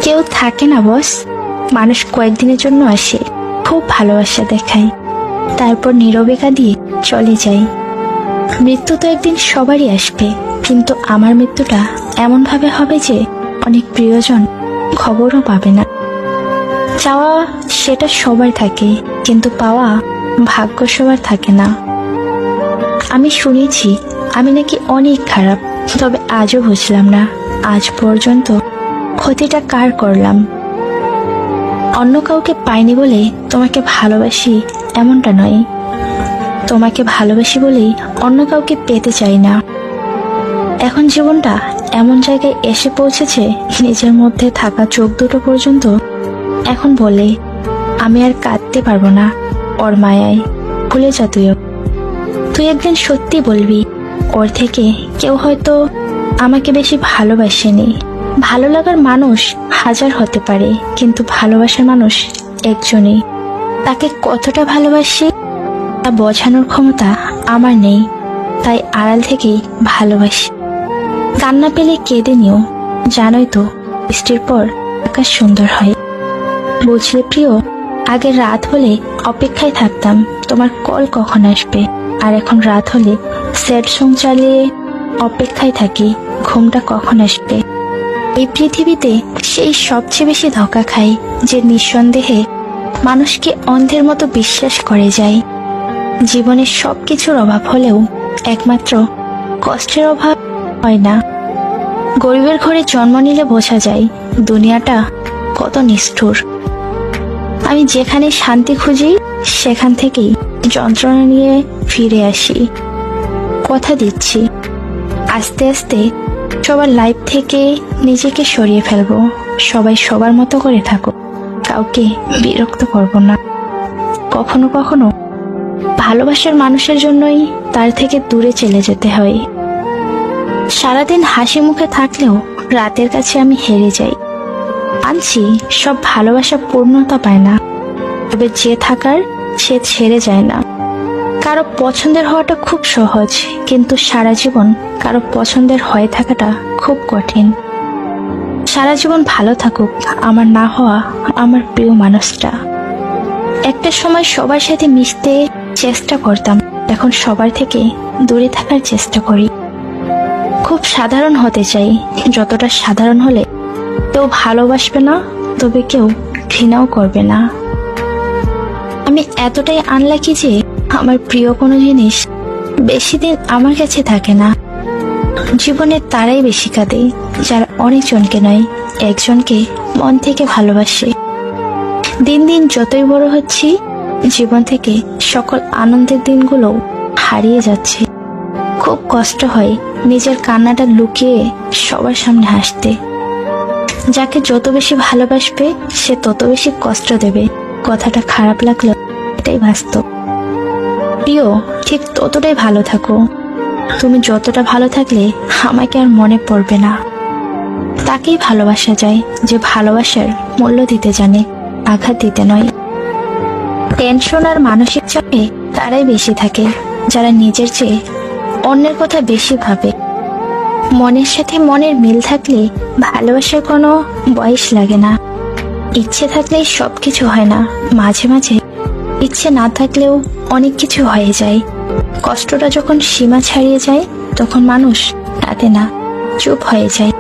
কেউ থাকে না বস, মানুষ কয়েকদিনের জন্য আসে, খুব ভালোবাসা দেখায়, তারপর নীরবে কাঁদিয়ে চলে যায়। মৃত্যু তো একদিন সবারই আসবে, কিন্তু আমার মৃত্যুটা এমন ভাবে হবে যে অনেক প্রিয়জন খবরও পাবে না। চাওয়া সেটা সবার থাকে, কিন্তু পাওয়া ভাগ্য সবার থাকে না। আমি শুনেছি আমি নাকি অনেক খারাপ, তবে আজও বুঝলাম না আজ পর্যন্ত ক্ষতিটা কার করলাম। অন্য কাউকে পাইনি বলে তোমাকে ভালোবাসি এমনটা নয়, তোমাকে ভালোবাসি বলেই অন্য কাউকে পেতে চাই না। এখন জীবনটা এমন জায়গায় এসে পৌঁছেছে, নিজের মধ্যে থাকা চোখ দুটো পর্যন্ত এখন বলে আমি আর কাঁদতে পারবো না ওর মায়ায়। ভুলে যা তুইও, তুই একদিন সত্যি বলবি ওর থেকে কেউ হয়তো আমাকে বেশি ভালোবাসেনি। ভালো লাগার মানুষ হাজার হতে পারে, কিন্তু ভালোবাসার মানুষ একজনই। তাকে কতটা ভালোবাসি তা বোঝানোর ক্ষমতা আমার নেই, তাই আড়াল থেকেই ভালোবাসি। কান্না পেলে কেঁদে নিও, জানোই তো বৃষ্টির পর আকাশ সুন্দর হয়। বুঝলে প্রিয়, আগে রাত হলে অপেক্ষায় থাকতাম তোমার কল কখন আসবে, আর এখন রাত হলে স্যাড সং চালিয়ে অপেক্ষায় থাকি ঘুমটা কখন আসবে। এই পৃথিবীতে সেই সবচেয়ে বেশি ধোঁকা খাই যে নিঃসন্দেহে মানুষকে অন্ধের মতো বিশ্বাস করে যায়। জীবনের সবকিছুর অভাব হলেও একমাত্র কষ্টের অভাব হয় না। গরিবের ঘরে জন্ম নিলে বোঝা যায় দুনিয়াটা কত নিষ্ঠুর। আমি যেখানে শান্তি খুঁজি সেখান থেকেই যন্ত্রণা নিয়ে ফিরে আসি। কথা দিচ্ছি আস্তে আস্তে সবার লাইফ থেকে নিজেকে সরিয়ে ফেলবো। সবাই সবার মতো করে থাকো, কাউকে বিরক্ত করব না। কখনো কখনো ভালোবাসার মানুষের জন্যই তার থেকে দূরে চলে যেতে হয়। সারাদিন হাসি মুখে থাকলেও রাতের কাছে আমি হেরে যাই। আনছি সব ভালোবাসা পূর্ণতা পায় না, তবে যে থাকার সে ছেড়ে যায় না। কারো পছন্দের হওয়াটা খুব সহজ, কিন্তু সারা জীবন কারো পছন্দের হয়ে থাকাটা খুব কঠিন। সারা জীবন ভালো থাকুক আমার না হওয়া আমার প্রিয় মানুষটা। একটা সময় সবার সাথে মিশতে চেষ্টা করতাম, এখন সবার থেকে দূরে থাকার চেষ্টা করি। খুব সাধারণ হতে চাই, যতটা সাধারণ হলে কেউ ভালোবাসবে না, তবে কেউ ঘৃণাও করবে না। আমি এতটাই আনলাকি যে আমার প্রিয় কোনো জিনিস বেশি দিন আমার কাছে থাকে না। জীবনে তারাই বেশি কাঁদে যারা অনেকজনকে নয়, একজনকে মন থেকে ভালোবাসে। দিন দিন যতই বড় হচ্ছি, জীবন থেকে সকল আনন্দের দিনগুলো হারিয়ে যাচ্ছে। খুব কষ্ট হয় নিজের কান্নাটা লুকিয়ে সবার সামনে হাসতে। যাকে যত বেশি ভালোবাসবে সে তত বেশি কষ্ট দেবে। কথাটা খারাপ লাগলো, এটাই বাস্তব। প্রিয়, ঠিক ততটাই ভালো থাকো। তুমি যতটা ভালো থাকলে আমাকে আর মনে পড়বে না। তাকেই ভালোবাসা যায় যে ভালোবাসার মূল্য দিতে জানে, আঘাত দিতে নয়। টেনশন আর মানসিক চাপে তারাই বেশি থাকে যারা নিজের চেয়ে অন্যের কথা বেশি ভাবে। মনের সাথে মনের মিল থাকলে ভালোবাসার কোনো বয়স লাগে না। ইচ্ছে থাকলেই সবকিছু হয় না, মাঝে মাঝে ইচ্ছে না থাকলেও অনেক কিছু হয়ে যায়। কষ্টটা যখন সীমা ছাড়িয়ে যায় তখন মানুষ কাঁদে না, চুপ হয়ে যায়।